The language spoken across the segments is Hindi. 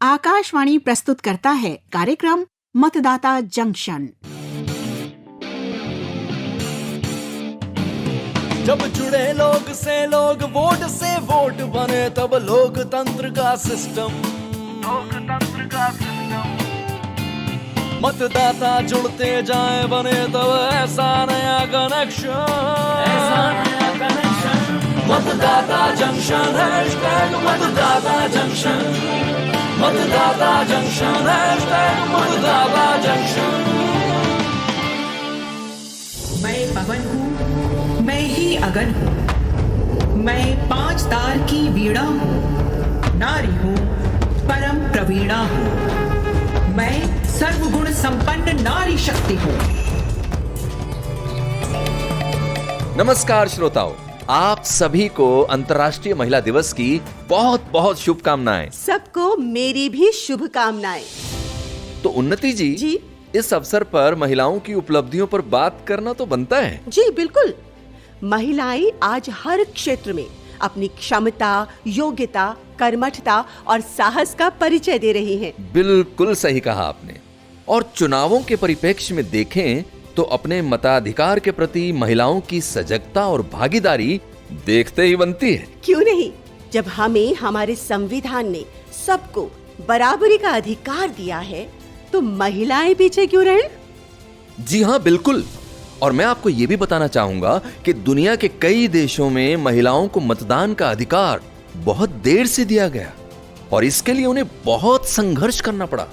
आकाशवाणी प्रस्तुत करता है कार्यक्रम मतदाता जंक्शन। जब जुड़े लोग से लोग, वोट से वोट बने, तब लोकतंत्र का सिस्टम मतदाता जुड़ते जाए बने, तब ऐसा नया कनेक्शन मतदाता जंक्शन, हैशटैग मतदाता जंक्शन, मतदाता जंक्शन, हैशटैग मतदाता जंक्शन। मैं पवन हूँ, मैं ही अगन हूँ, मैं 5 तार की वीणा हूँ, नारी हूँ परम प्रवीणा हूँ, मैं सर्वगुण संपन्न नारी शक्ति हूँ। नमस्कार श्रोताओं, आप सभी को अंतर्राष्ट्रीय महिला दिवस की बहुत बहुत शुभकामनाएं। सबको मेरी भी शुभकामनाएं। तो उन्नति जी, इस अवसर पर महिलाओं की उपलब्धियों पर बात करना तो बनता है। जी बिल्कुल। महिलाएं आज हर क्षेत्र में अपनी क्षमता, योग्यता, कर्मठता और साहस का परिचय दे रही हैं। बिल्कुल सही कहा आपने। और चुनावों के परिप्रेक्ष्य में देखें तो अपने मताधिकार के प्रति महिलाओं की सजगता और भागीदारी देखते ही बनती है। क्यों नहीं, जब हमें हमारे संविधान ने सबको बराबरी का अधिकार दिया है तो महिलाएं पीछे क्यों रहें? जी हाँ, बिल्कुल। और मैं आपको ये भी बताना चाहूंगा कि दुनिया के कई देशों में महिलाओं को मतदान का अधिकार बहुत देर से दिया गया और इसके लिए उन्हें बहुत संघर्ष करना पड़ा।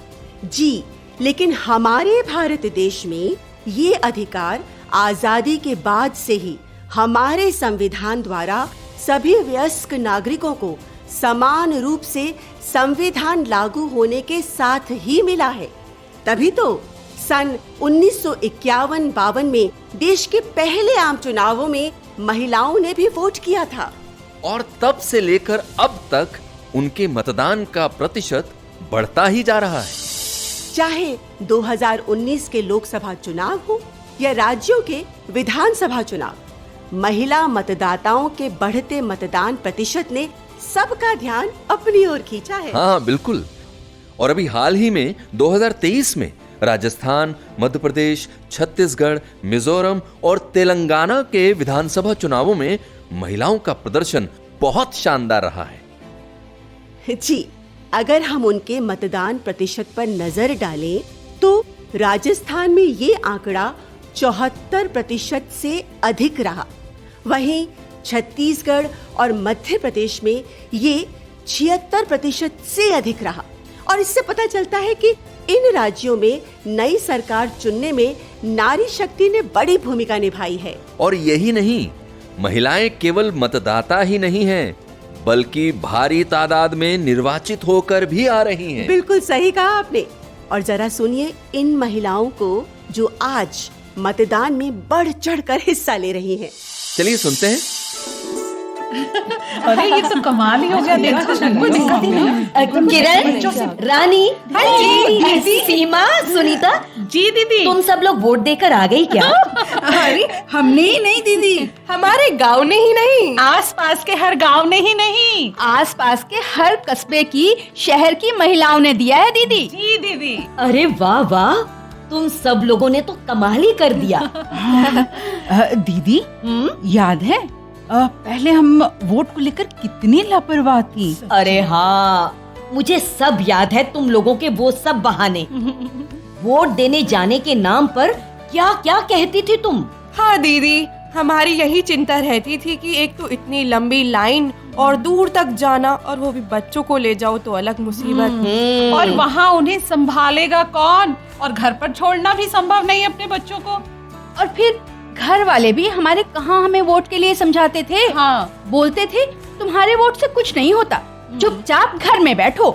जी, लेकिन हमारे भारत देश में ये अधिकार आजादी के बाद से ही हमारे संविधान द्वारा सभी वयस्क नागरिकों को समान रूप से संविधान लागू होने के साथ ही मिला है। तभी तो सन 1951-52 में देश के पहले आम चुनावों में महिलाओं ने भी वोट किया था और तब से लेकर अब तक उनके मतदान का प्रतिशत बढ़ता ही जा रहा है। चाहे 2019 के लोकसभा चुनाव हो या राज्यों के विधानसभा चुनाव, महिला मतदाताओं के बढ़ते मतदान प्रतिशत ने सबका ध्यान अपनी ओर खींचा है। हाँ बिल्कुल। और अभी हाल ही में 2023 में राजस्थान, मध्य प्रदेश, छत्तीसगढ़, मिजोरम और तेलंगाना के विधानसभा चुनावों में महिलाओं का प्रदर्शन बहुत शानदार रहा है। जी, अगर हम उनके मतदान प्रतिशत पर नजर डालें तो राजस्थान में ये आंकड़ा 74% से अधिक रहा। वहीं छत्तीसगढ़ और मध्य प्रदेश में ये 76% से अधिक रहा। और इससे पता चलता है कि इन राज्यों में नई सरकार चुनने में नारी शक्ति ने बड़ी भूमिका निभाई है। और यही नहीं, महिलाएं केवल मतदाता ही नहीं हैं, बल्कि भारी तादाद में निर्वाचित होकर भी आ रही हैं। बिल्कुल सही कहा आपने। और जरा सुनिए इन महिलाओं को जो आज मतदान में बढ़ चढ़कर हिस्सा ले रही हैं। चलिए सुनते हैं। अरे ये तो कमाल ही हो गया। कोई दिक्कत ही नहीं। किरण, रानी, सीमा, सुनीता, जी दीदी, तुम सब लोग वोट देकर आ गई क्या? अरे हमने ही नहीं दीदी, हमारे गांव ने ही नहीं, आसपास के हर गांव ने ही नहीं, आसपास के हर कस्बे की, शहर की महिलाओं ने दिया है दीदी। जी दीदी। अरे वाह वाह, तुम सब लोगों ने तो कमाल ही कर दिया। दीदी याद है पहले हम वोट को लेकर कितनी लापरवाह थी। अरे हाँ, मुझे सब याद है तुम लोगों के वो सब बहाने। वोट देने जाने के नाम पर क्या क्या कहती थी तुम। हाँ दीदी, हमारी यही चिंता रहती थी कि एक तो इतनी लंबी लाइन और दूर तक जाना, और वो भी बच्चों को ले जाओ तो अलग मुसीबत। और वहाँ उन्हें संभालेगा कौन, और घर पर छोड़ना भी संभव नहीं अपने बच्चों को। और फिर घर वाले भी हमारे कहाँ हमें वोट के लिए समझाते थे। हाँ, बोलते थे तुम्हारे वोट से कुछ नहीं होता, चुपचाप घर में बैठो।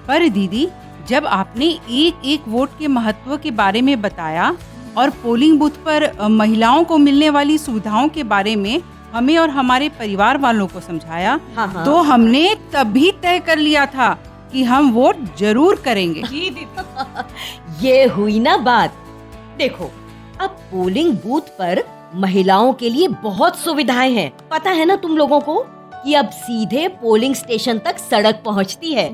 पर दीदी, जब आपने एक एक वोट के महत्व के बारे में बताया और पोलिंग बूथ पर महिलाओं को मिलने वाली सुविधाओं के बारे में हमें और हमारे परिवार वालों को समझाया, तो हमने तभी तय कर लिया था कि हम वोट जरूर करेंगे। जी दीदी। ये हुई ना बात। देखो, अब पोलिंग बूथ पर महिलाओं के लिए बहुत सुविधाएं हैं। पता है ना तुम लोगों को कि अब सीधे पोलिंग स्टेशन तक सड़क पहुंचती है।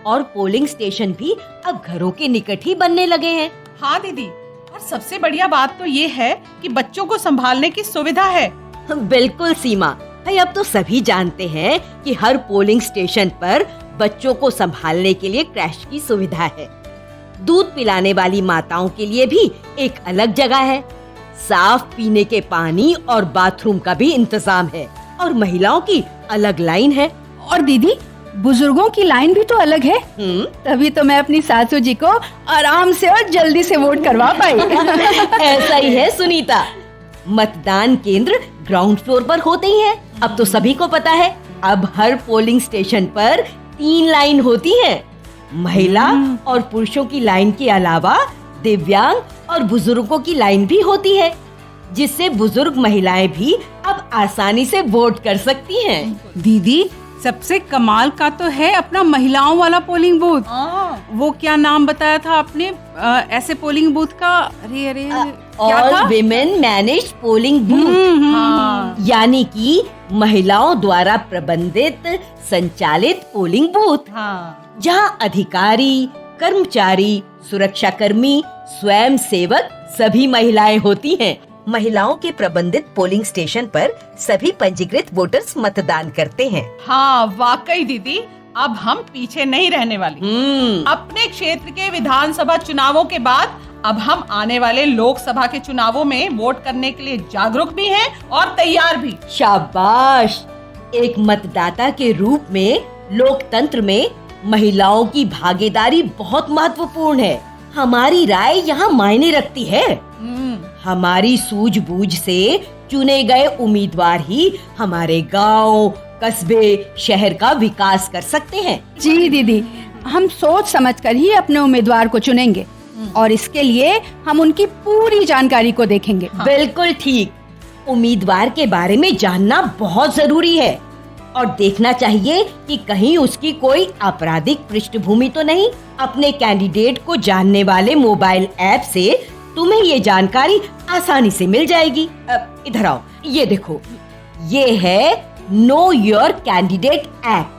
और पोलिंग स्टेशन भी अब घरों के निकट ही बनने लगे हैं। हाँ दीदी, और सबसे बढ़िया बात तो ये है कि बच्चों को संभालने की सुविधा है। बिल्कुल सीमा, भाई अब तो सभी जानते हैं कि हर पोलिंग स्टेशन पर बच्चों को संभालने के लिए क्रैश की सुविधा है। दूध पिलाने वाली माताओं के लिए भी एक अलग जगह है। साफ पीने के पानी और बाथरूम का भी इंतजाम है और महिलाओं की अलग लाइन है। और दीदी, बुजुर्गों की लाइन भी तो अलग है। तभी तो मैं अपनी सासू जी को आराम से और जल्दी से वोट करवा पाई। ऐसा ही है सुनीता, मतदान केंद्र ग्राउंड फ्लोर पर होते ही हैं। अब तो सभी को पता है, अब हर पोलिंग स्टेशन पर 3 लाइन होती है। महिला और पुरुषों की लाइन के अलावा दिव्यांग और बुजुर्गों की लाइन भी होती है, जिससे बुजुर्ग महिलाएं भी अब आसानी से वोट कर सकती हैं। दीदी, सबसे कमाल का तो है अपना महिलाओं वाला पोलिंग बूथ। वो क्या नाम बताया था आपने ऐसे पोलिंग बूथ का? अरे क्या था? All women managed polling booth, यानी कि महिलाओं द्वारा प्रबंधित संचालित पोलिंग बूथ, जहां अधिकारी, कर्मचारी, सुरक्षाकर्मी, स्वयं सेवक सभी महिलाएं होती हैं। महिलाओं के प्रबंधित पोलिंग स्टेशन पर सभी पंजीकृत वोटर्स मतदान करते हैं। हाँ वाकई दीदी, अब हम पीछे नहीं रहने वाले। अपने क्षेत्र के विधानसभा चुनावों के बाद अब हम आने वाले लोकसभा के चुनावों में वोट करने के लिए जागरूक भी हैं और तैयार भी। शाबाश! एक मतदाता के रूप में लोकतंत्र में महिलाओं की भागीदारी बहुत महत्वपूर्ण है। हमारी राय यहाँ मायने रखती है। हमारी सूझबूझ से चुने गए उम्मीदवार ही हमारे गांव, कस्बे, शहर का विकास कर सकते हैं। जी दीदी, हम सोच समझकर ही अपने उम्मीदवार को चुनेंगे और इसके लिए हम उनकी पूरी जानकारी को देखेंगे। बिल्कुल ठीक। उम्मीदवार के बारे में जानना बहुत जरूरी है और देखना चाहिए कि कहीं उसकी कोई आपराधिक पृष्ठभूमि तो नहीं। अपने कैंडिडेट को जानने वाले मोबाइल ऐप से तुम्हें ये जानकारी आसानी से मिल जाएगी। इधर आओ, ये देखो, ये है नो योर कैंडिडेट ऐप,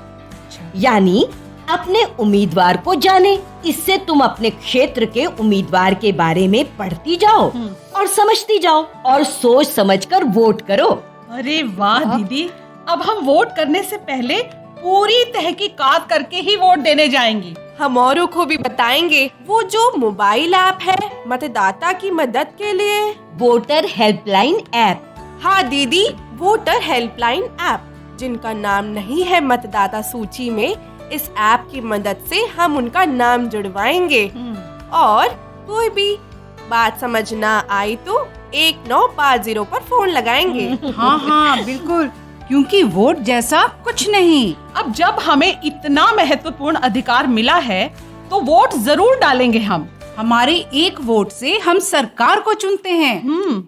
यानी अपने उम्मीदवार को जाने। इससे तुम अपने क्षेत्र के उम्मीदवार के बारे में पढ़ती जाओ और समझती जाओ और सोच समझकर वोट करो। अरे वाह दीदी, अब हम वोट करने से पहले पूरी तहकीकात करके ही वोट देने जाएंगी। हम औरों को भी बताएंगे वो जो मोबाइल ऐप है मतदाता की मदद के लिए, वोटर हेल्पलाइन ऐप। हाँ दीदी, वोटर हेल्पलाइन ऐप, जिनका नाम नहीं है मतदाता सूची में, इस ऐप की मदद से हम उनका नाम जुड़वाएंगे। और कोई भी बात समझ ना आई तो 1950 पर फोन लगाएंगे। हाँ बिल्कुल, क्योंकि वोट जैसा कुछ नहीं। अब जब हमें इतना महत्वपूर्ण अधिकार मिला है तो वोट जरूर डालेंगे हम। हमारे एक वोट से हम सरकार को चुनते हैं,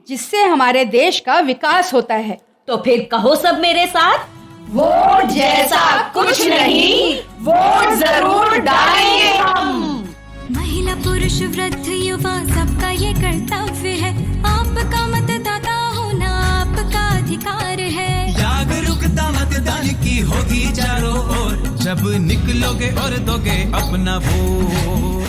जिससे हमारे देश का विकास होता है। तो फिर कहो सब मेरे साथ, वोट जैसा कुछ नहीं, वोट जरूर डालेंगे हम। महिला, पुरुष, वृद्ध, युवा, सबका ये कर्तव्य है। आपका मतदाता होना आपका अधिकार है। जागरूकता मतदान की होगी चारों ओर, जब निकलोगे और दोगे अपना वोट।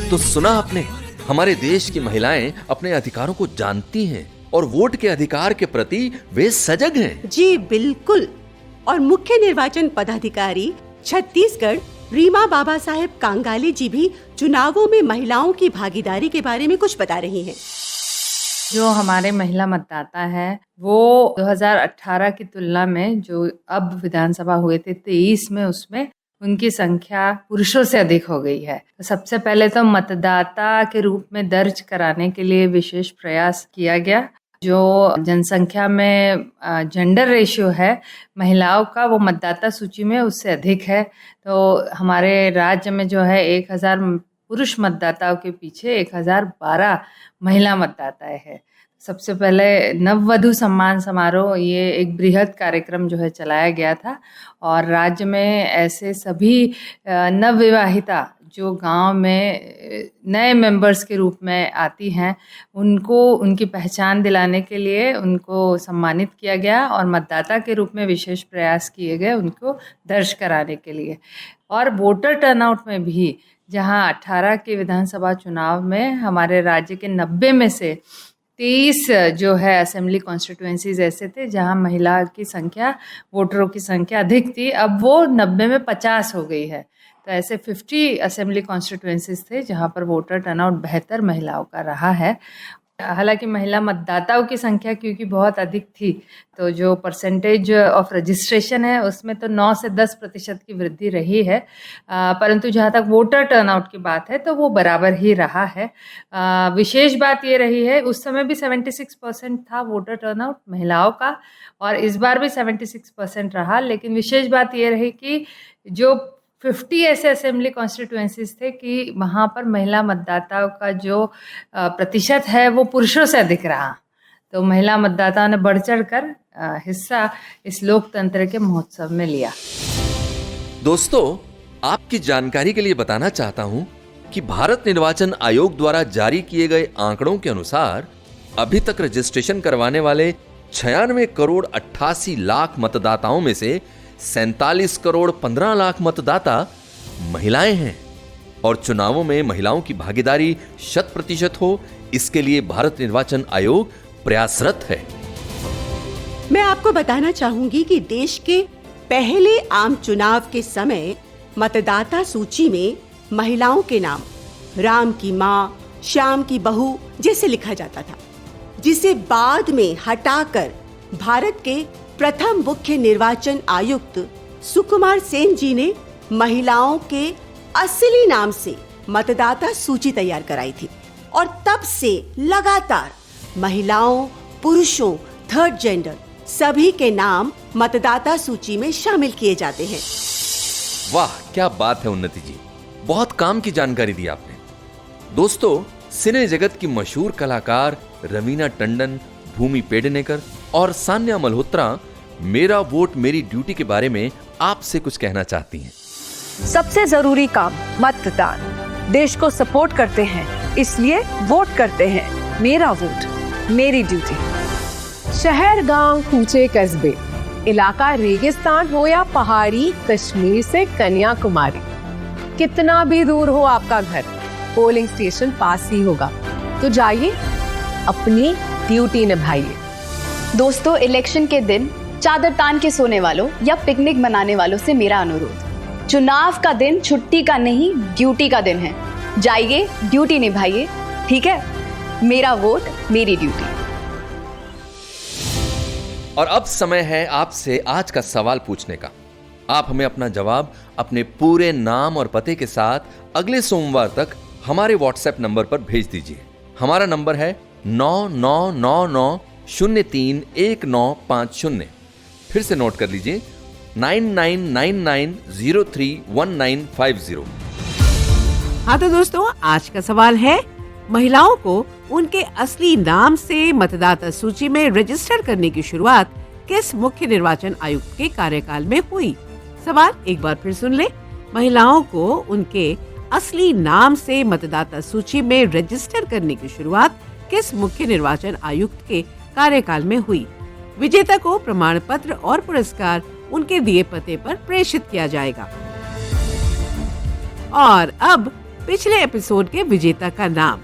तो सुना आपने, हमारे देश की महिलाएं अपने अधिकारों को जानती हैं और वोट के अधिकार के प्रति वे सजग हैं। जी बिल्कुल। और मुख्य निर्वाचन पदाधिकारी छत्तीसगढ़ रीमा बाबा साहेब कांगाली जी भी चुनावों में महिलाओं की भागीदारी के बारे में कुछ बता रही हैं। जो हमारे महिला मतदाता है वो 2018 की तुलना में जो अब विधानसभा हुए थे 23 में, उसमें उनकी संख्या पुरुषों से अधिक हो गई है। तो सबसे पहले तो मतदाता के रूप में दर्ज कराने के लिए विशेष प्रयास किया गया। जो जनसंख्या में जेंडर रेशियो है महिलाओं का, वो मतदाता सूची में उससे अधिक है। तो हमारे राज्य में जो है 1000 पुरुष मतदाताओं के पीछे 1012 महिला मतदाताएं हैं। सबसे पहले नववधु सम्मान समारोह, ये एक बृहद कार्यक्रम जो है चलाया गया था और राज्य में ऐसे सभी नवविवाहिता जो गांव में नए मेंबर्स के रूप में आती हैं उनको उनकी पहचान दिलाने के लिए उनको सम्मानित किया गया और मतदाता के रूप में विशेष प्रयास किए गए उनको दर्ज कराने के लिए। और वोटर टर्नआउट में भी जहां 18 के विधानसभा चुनाव में हमारे राज्य के 90 में से 23 जो है असेंबली कॉन्स्टिट्यूएंसीज ऐसे थे जहां महिला की संख्या, वोटरों की संख्या अधिक थी, अब वो 90 में 50 हो गई है। तो ऐसे 50 असेंबली कॉन्स्टिट्यूएंसीज थे जहां पर वोटर टर्नआउट बेहतर महिलाओं का रहा है। हालांकि महिला मतदाताओं की संख्या क्योंकि बहुत अधिक थी, तो जो परसेंटेज ऑफ रजिस्ट्रेशन है उसमें तो 9 से 10% की वृद्धि रही है, परंतु जहाँ तक वोटर टर्नआउट की बात है तो वो बराबर ही रहा है। विशेष बात ये रही है, उस समय भी 76% था वोटर टर्नआउट महिलाओं का और इस बार भी 76% रहा, लेकिन विशेष बात ये रही कि जो 50 ऐसे असेंबली कॉन्स्टिट्यूएंसीज थे कि वहाँ पर महिला मतदाताओं का जो प्रतिशत है वो पुरुषों से अधिक रहा। तो महिला मतदाताओं ने बढ़ चढ़ कर हिस्सा इस लोकतंत्र के महोत्सव में लिया। दोस्तों, आपकी जानकारी के लिए बताना चाहता हूं कि भारत निर्वाचन आयोग द्वारा जारी किए गए आंकड़ों के अनुसार अभी तक रजिस्ट्रेशन करवाने वाले 96 करोड़ 88 लाख मतदाताओं में से 47 करोड़ 15 लाख मतदाता महिलाएं हैं और चुनावों में महिलाओं की भागीदारी 100% हो, इसके लिए भारत निर्वाचन आयोग प्रयासरत है। मैं आपको बताना चाहूंगी कि देश के पहले आम चुनाव के समय मतदाता सूची में महिलाओं के नाम राम की मां, श्याम की बहू जैसे लिखा जाता था, जिसे बाद में हटाकर भारत के प्रथम मुख्य निर्वाचन आयुक्त सुकुमार सेन जी ने महिलाओं के असली नाम से मतदाता सूची तैयार कराई थी और तब से लगातार महिलाओं, पुरुषों, थर्ड जेंडर सभी के नाम मतदाता सूची में शामिल किए जाते हैं। वाह, क्या बात है उन्नति जी, बहुत काम की जानकारी दी आपने। दोस्तों, सिने जगत की मशहूर कलाकार रवीना टंडन, भूमि पेडनेकर और सान्या मल्होत्रा मेरा वोट मेरी ड्यूटी के बारे में आपसे कुछ कहना चाहती हैं। सबसे जरूरी काम मतदान। देश को सपोर्ट करते हैं, इसलिए वोट करते हैं। मेरा वोट मेरी ड्यूटी। शहर, गांव, कूचे, कस्बे, इलाका रेगिस्तान हो या पहाड़ी, कश्मीर से कन्याकुमारी, कितना भी दूर हो आपका घर, पोलिंग स्टेशन पास ही होगा। तो जाइए, अपनी ड्यूटी निभाइए। दोस्तों, इलेक्शन के दिन चादर तान के सोने वालों या पिकनिक मनाने वालों से मेरा अनुरोध, चुनाव का दिन छुट्टी का नहीं, ड्यूटी का दिन है। जाइए, ड्यूटी निभाइए, ठीक है? मेरा वोट मेरी ड्यूटी। और अब समय है आपसे आज का सवाल पूछने का। आप हमें अपना जवाब अपने पूरे नाम और पते के साथ अगले सोमवार तक हमारे व्हाट्सएप नंबर पर भेज दीजिए। हमारा नंबर है 9999031950। फिर से नोट कर लीजिए, 9999031950। हाँ तो दोस्तों, आज का सवाल है, महिलाओं को उनके असली नाम से मतदाता सूची में रजिस्टर करने की शुरुआत किस मुख्य निर्वाचन आयुक्त के कार्यकाल में हुई? सवाल एक बार फिर सुन ले। महिलाओं को उनके असली नाम से मतदाता सूची में रजिस्टर करने की शुरुआत किस मुख्य निर्वाचन आयुक्त के कार्यकाल में हुई? विजेता को प्रमाण पत्र और पुरस्कार उनके दिए पते पर प्रेषित किया जाएगा। और अब पिछले एपिसोड के विजेता का नाम।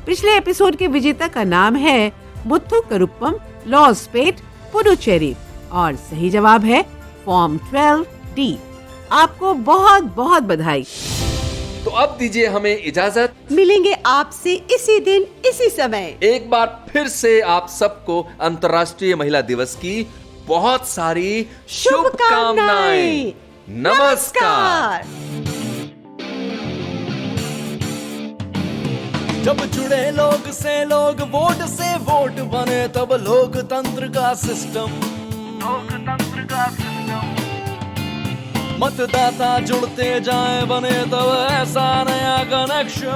पिछले एपिसोड के विजेता का नाम है मुथु करुप्पम, लॉसपेट, पुडुचेरी और सही जवाब है फॉर्म 12D। आपको बहुत बहुत बधाई। तो अब दीजिए हमें इजाजत। मिलेंगे आपसे इसी दिन इसी समय। एक बार फिर से आप सबको अंतर्राष्ट्रीय महिला दिवस की बहुत सारी शुभकामनाएं। नमस्कार। जब जुड़े लोग से लोग, वोट से वोट बने, तब लोकतंत्र का सिस्टम मतदाता जुड़ते जाए बने, तब ऐसा नया कनेक्शन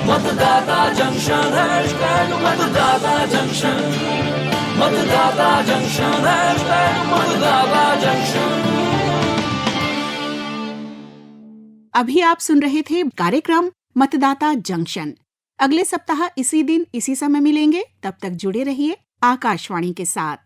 मतदाता जंक्शन, हैशटैग मतदाता जंक्शन, मतदाता जंक्शन, हैशटैग मतदाता जंक्शन। अभी आप सुन रहे थे कार्यक्रम मतदाता जंक्शन। अगले सप्ताह इसी दिन इसी समय मिलेंगे, तब तक जुड़े रहिए आकाशवाणी के साथ।